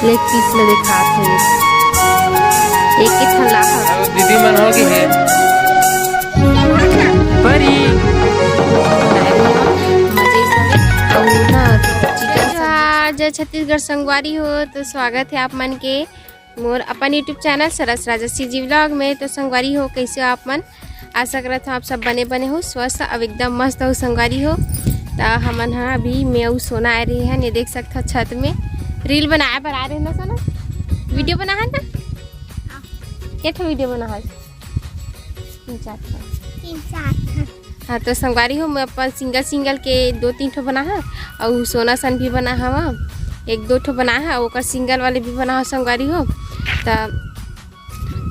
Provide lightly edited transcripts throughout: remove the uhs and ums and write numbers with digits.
Leg piece ले दिखात है एक ही ठल्ला है दीदी मन हो गई है परी मजे से और ना चिकन जय छत्तीसगढ़ संगवारी हो तो स्वागत है आप मन के मोर अपन यूट्यूब चैनल सरस राजसी जी व्लॉग में। तो संगवारी हो कैसे हो आप मन, आशा करत हूँ आप सब बने हो स्वस्थ अब एकदम मस्त हो संगवारी हो। तो हमन हाँ अभी मैं और सोना आ रही है, ये देख सकते हो छत में रील बनाए पर आ रहे हैं ना सोना, वीडियो बना है ना क्या वीडियो बना है 3-4 हाँ। तो संगवारी हो मैं अपन सिंगल के 2-3 ठो बना है और सोना सन भी बना है 1-2 ठो बना है और सिंगल वाले भी बना है संगवारी हो। तो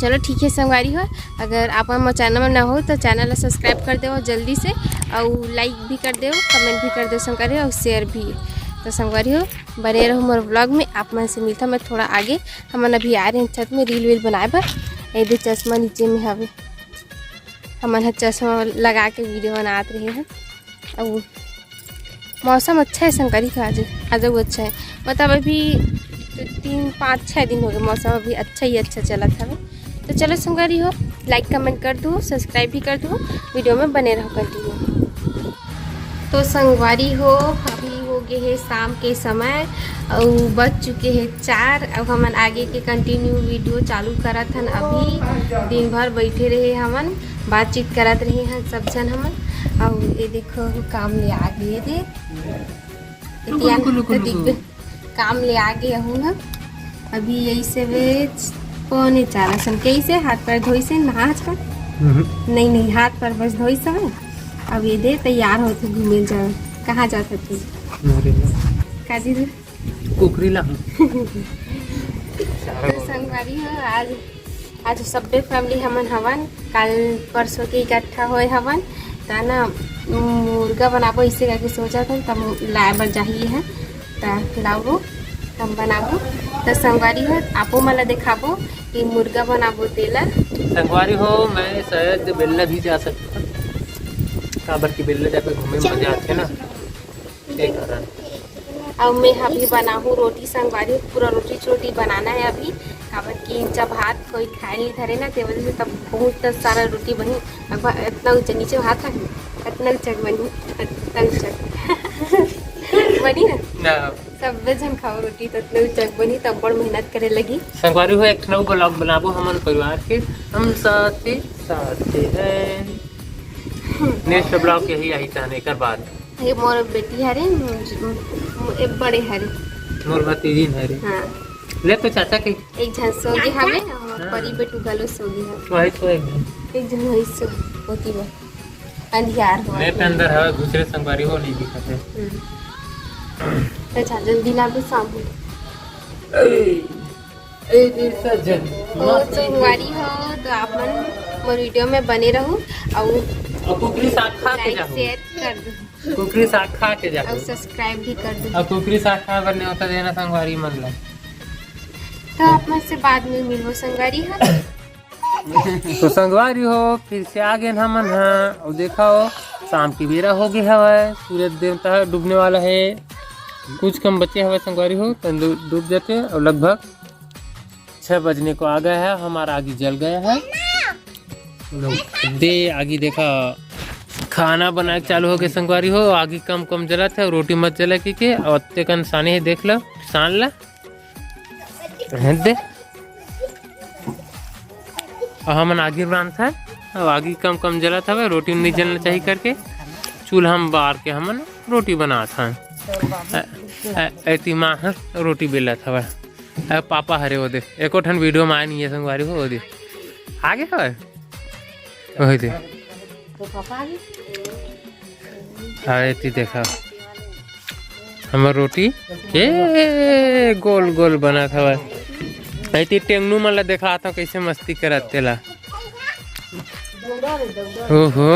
चलो ठीक है संगवारी हो, अगर आप हमारे चैनल में ना हो तो चैनल को सब्सक्राइब कर दो जल्दी से और लाइक भी कर दो, कमेंट भी कर दो संगवारी और शेयर भी। तो संगवारी हो बने रहो मोर व्लॉग में, आप मन से मिलता मैं थोड़ा आगे। हम अभी आ रहे हैं छत में रील वील बनाए पर, ये चश्मा नीचे में हवे हमन चश्मा लगा के वीडियो बनाते रहे हैं। और मौसम अच्छा है संगवारी का, आज अच्छा है, मतलब अभी 3-5-6 दिन हो गए मौसम अभी अच्छा चला था। तो चलो संगवारी हो लाइक कमेंट कर दो, सब्सक्राइब भी कर दो, वीडियो में बने रहो कंटिन्यू। तो संगवारी हो अभी हो गए है शाम के समय और बज चुके हैं 4। अब हमन आगे के कंटिन्यू वीडियो चालू करत हन। अभी दिन भर बैठे रहे हमन बातचीत करत रहे हैं सब जन हमन। और ये देखो काम ले आ गए थे काम ले आ गए हूँ अभी यही से वे 3:45 सन कैसे हाथ पैर धोई से नहा कर नहीं हाथ पैर बस धोई समय। अब ये दे तैयार होते घूमे जाओ, कहाँ जाते थे काजी कुकरी ला तो संगवारी हो आज सबे फैमिली हमन हवन, कल परसों के इकट्ठा होए हवन ता ना मुर्गा बनाबो इसे करके सोचा था तब लाए बर चाहिए है तो लाओ हम बनाबो। तो संगवारी हो आपो मला दिखाबो कि मुर्गा बनाबो तेला। संगवारी हो मैं शायद बेल्ला भी जा सकता काबर की बेल्ला जाकर घूमे में मजा आते ना एक कारण। अब मैं अभी बनाऊँ रोटी संगवारी, पूरा रोटी छोटी बनाना है अभी काबर की जब हाथ कोई खाए नहीं धरे ना ते वजह से तब बहुत सारा रोटी बनी। इतना ऊँचा नीचे हाथ रख इतना ऊँचा बनी इतना ऊँचा बनी ना सब जन खाओ रोटी तो इतना ऊँचा बनी तब बड़ मेहनत करे लगी। संगवारी हो एक नौ ब्लॉग बनाबो हमन परिवार के, हम साथ हैं नेक्स्ट ब्लॉग यही आई चाहने कर बाद ये मोर बेटी हरे एक बड़े हरे मोर भतीजी हरे हाँ ले तो चाचा के एक जन सोगी हवे और परी बेटू गलो सोगी है वही तो एक जन वही सो होती बा अंधियार हो नेट अंदर है दूसरे संगवारी हो नहीं दिखते। अच्छा जल्दी ला दो साबुन ए सज्जन और संगवारी हो तो आप मन मोर वीडियो में बने रहो और कुकरी साग खा के लाइक जाओ, शेयर कर दो कुकरी साग खा के जाओ और सब्सक्राइब भी कर दो। अब कुकरी साग खा करने होता देना संगवारी मन ला। तो आप मन से बाद में मिलबो संगवारी हो। तो संगवारी हो फिर से आ गए हमन हाँ और देखा हो शाम की बेरा हो गई है, सूरज देवता डूबने वाला है, कुछ कम बचे हुए संगवारी हो तो डूब जाते और लगभग 6 बजने को आ गया है, हमारा आगे जल गया है। दे आगे देखा खाना बना के चालू हो गए संगवारी हो, आगे कम जला था रोटी मत जला के और अत्ते कन साने है देख लो सान ला दे और हमन आगे बनाना था और आगे कम जला था रोटी नहीं जलना चाहिए करके चूल्हा हम बार के हमन रोटी बना था ऐती माँ रोटी बेला था पापा हरे वो दे एको ठन वीडियो में आए नहीं है संगवारी हो दे आगे है वही दे अरे देखा हमार रोटी ये गोल बना था ऐती टेंगनू मन ला देखा था कैसे मस्ती करत तेला ओहो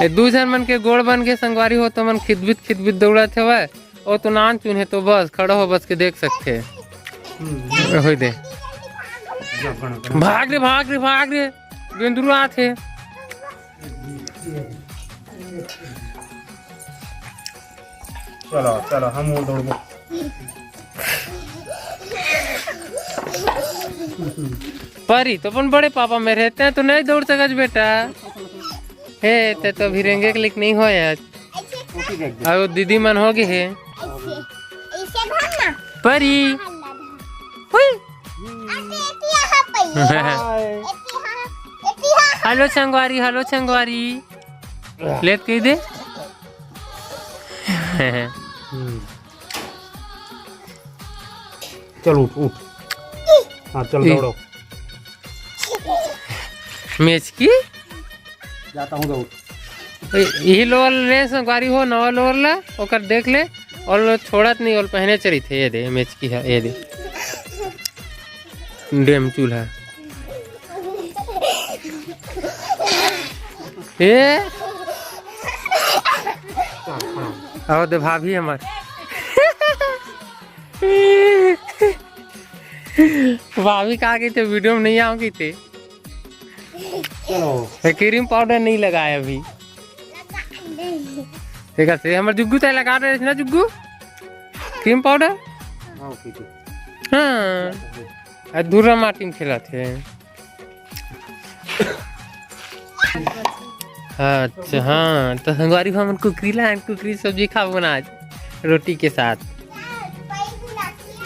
ए 2 जन मन के गोड़ बन के संगवारी हो तो मन खिदबित दौड़त है और तो नान चुन है तो बस खड़ा हो बस के देख सकते हो दे भाग रे गेंदरू आते चलो हम दौड़बो परी तो अपन बड़े पापा में रहते हैं तो नहीं दौड़ सकत बेटा हे ते तो भी रेंगे क्लिक नहीं हो आज और दीदी मन हो गए है परी हेलो संगवारी लेट कही दे चल उठ उठ हाँ चल दौड़ो मैच की जाता हूँ दौड़ यही लोअर ले संगवारी हो नवा लोअर ला ओकर देख ले और छोड़त नहीं और पहने चली थे ये दे मैच की है ये दे डेम चूल्हा ए आओ दे भाभी हमार भाभी कहा गई थे वीडियो में नहीं आओगी थे चलो क्रीम पाउडर नहीं लगाया अभी ठीक है हमारे जुग्गू तो लगा रहे ना जुग्गू क्रीम पाउडर हाँ ठीक है हाँ दूरा माटी में खेला थे अच्छा हाँ तो संगवारी हम कुकरी ला कुकरी सब्जी खाओ बना आज रोटी के साथ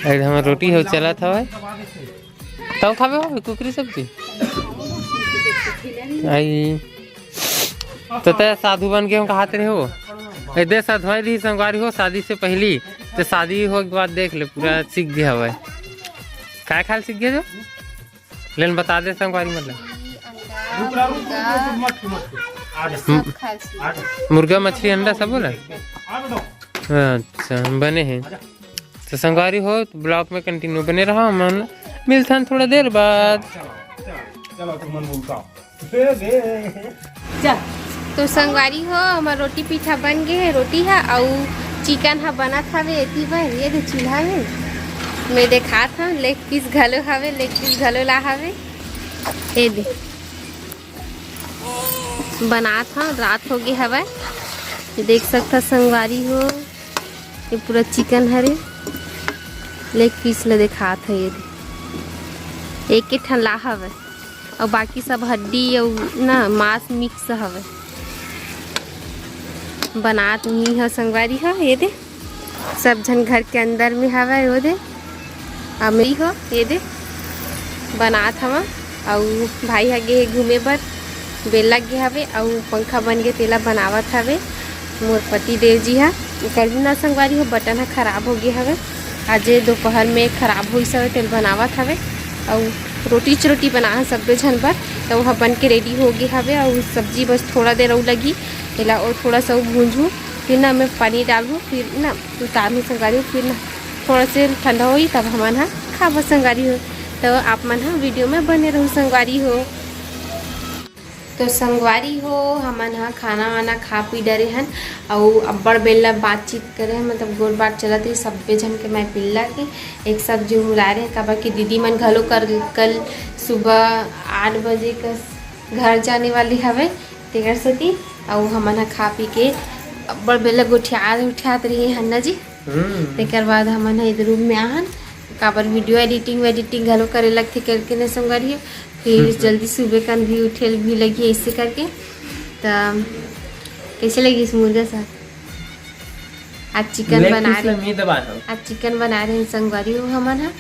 हमारा रोटी हो चला था भाई तो खावे हो कुकरी सब्जी आई तो ते साधु बन के हम कहते रहे हो दे साधुआई दी संगवारी हो शादी से पहली तो शादी हो के बाद देख ले पूरा सीख गया हुआ है क्या खाल सीख गया जो लेकिन बता दे संगवारी मतलब मुर्गा मछली अंडा सब बोला अच्छा बने हैं तो संगवारी हो तो ब्लॉग में कंटिन्यू बने रहा मन मिलता है थोड़ा देर बाद तो संगवारी हो हमार रोटी पीठा बन गए है रोटी है और चिकन है बना था एती बार ये दे चूल्हा में मैं देखा था लेग पीस घलो हवे लेग पीस घलो ला हवे ये दे बना था रात हो गई हवा देख सकता संगवारी हो ये पूरा चिकन हरे लेग पीस ले देखा था ये दे एक ठंडा हवे और बाकी सब हड्डी और ना मांस मिक्स हवे बनात नहीं है संगवारी हो ये दे सब जन घर के अंदर में हवे वो दे अमरी हो ये दे बनात हवा और भाई हगे घूमे बर बेला गे हवे और पंखा बन गए तेला बनावत हवे मोर पति देव जी हा कर भी ना संगवारी हो बटन हा खराब हो गया हवे आज दोपहर में खराब हुई सब तेल बनावत हवे और रोटी चरोटी बना सब झन पर तो वह बन के रेडी हो गई हवे और सब्जी बस थोड़ा देर और लगी तेला और थोड़ा सा भूंजूँ फिर ना मैं पानी डालूँ फिर ना उतार में संगारी फिर ना थोड़ा से ठंडा हो तब हमारे यहाँ खावा संगारी हो तो आप मन हाँ वीडियो में बने रहूँ संगवारी हो तो संगवारी हो हमन हाँ खाना वाना खा पी डरे हन और अब्बड़ बेला बातचीत करे मतलब गोल बात चलत रही सब्बे जन के मैं पिल्ला के एक सब जो मिला रहे काबा की दीदी मन घलो कल सुबह 8 बजे का घर जाने वाली हवे तेकर सती और हमन हाँ खा पी के अब्बड़ बेला उठियात रही हन ना जी तेकर बाद हमन हाँ इधर रूम में आहन काबर वीडियो एडिटिंग घलो करे लगते करके नहीं संगवारी फिर जल्दी सुबह का भी उठे भी लगी ऐसे करके तो कैसे लगी इस मुर्गा साथ आज चिकन बना रहे हैं संगवारी हो हमन हा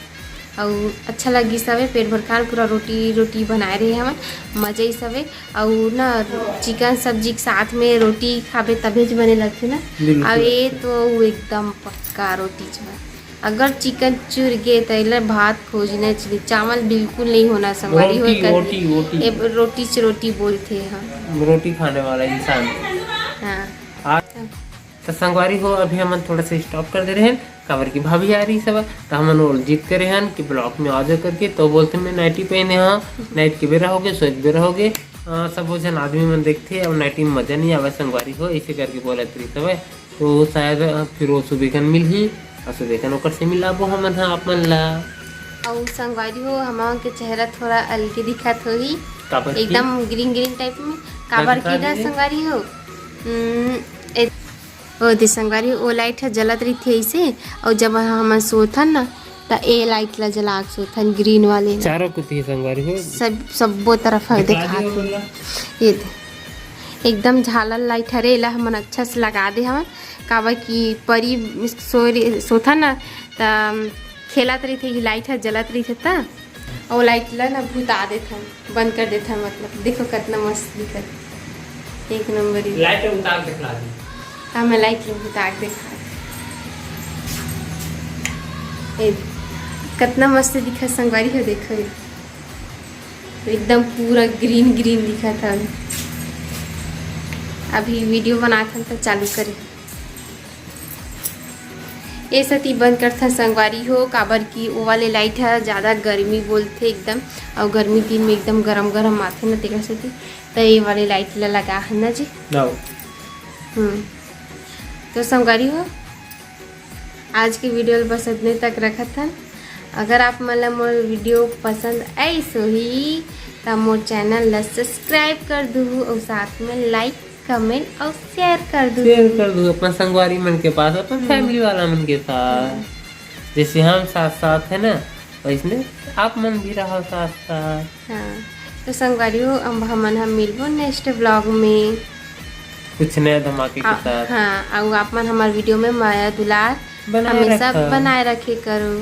और अच्छा लगी सवे पेट भर खान पूरा रोटी बनाए रहे हमन मजा ही सवे और ना चिकन सब्जी के साथ में रोटी खावे तभी बने लगते ना और ये तो एकदम पक्का रोटी जो अगर चिकन चुर गए तो भात खोजने चाहिए चावल बिल्कुल नहीं होना संगवारी हो रोटी चरोटी बोलते हैं रोटी खाने वाला इंसान हाँ तो संगवारी हो अभी हम थोड़ा सा स्टॉप कर दे रहे हैं काबर की भाभी आ रही सब तो हम और जिद करे हैं कि ब्लॉक में आ जा करके तो बोलते मैं नाइटी पहने हाँ नाइट के बेरा हो गए सोच बेरा हो गए सब वो जन आदमी मन देखते और नाइटी में मजा नहीं आवा संगवारी हो ऐसे करके बोला तरी सब तो शायद फिर वो सुबह मिल ही और से मिलाबो हमन हाँ अपन ला और संगवारी हो हमार के चेहरा थोड़ा अलगे दिखत होही एकदम ग्रीन टाइप में काबर की ना संगवारी हो ओ दे संगवारी ओ लाइट है जलत रही थे ऐसे और जब हम सोथन ना तो ए लाइट ला जला के सोथन ग्रीन वाले ला। चारों कुत्ती संगवारी हो सबो तरफ है दिखा ये एकदम झालर लाइट हरे ला हमन अच्छा से लगा दे हवन काबर की परी सोथा ना त खेलत रही थे लाइट है जलत रही थे ता और लाइट ला ना भूता देते हैं बंद कर देते हैं मतलब देखो कितना मस्त दिखत एक नंबर ही लाइट उतार के दिखला दी। हाँ मैं लाइट ला भूता के दिखा कितना मस्त दिखा संगवारी हो देखो एकदम पूरा ग्रीन ग्रीन दिखा था। अभी वीडियो बनाते तो चालू करे ये सती बंद करता संगवारी हो काबर की वो वाले लाइट है ज़्यादा गर्मी बोलते एकदम और गर्मी दिन में एकदम गरम गरम आते ना तेरा सती तो ये वाले लाइट लगा है ना जी। तो संगवारी हो आज की वीडियो बस इतने तक रखा था। अगर आप मतलब मोर वीडियो पसंद आई सो ही तो मोर चैनल ला सब्सक्राइब कर दू और साथ में लाइक कमेंट और शेयर कर दू अपना संगवारी मन के पास अपन फैमिली वाला मन के साथ जैसे हम साथ साथ है ना वैसे आप मन भी रहो साथ साथ। हाँ तो संगवारी हो अब हम मिलबो नेक्स्ट ब्लॉग में कुछ नया धमाके के साथ। हाँ और आप मन हमारे वीडियो में माया दुलार हमेशा बनाए रखे करो।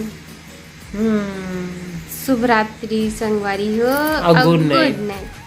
शुभ रात्रि संगवारी हो और गुड नाइट।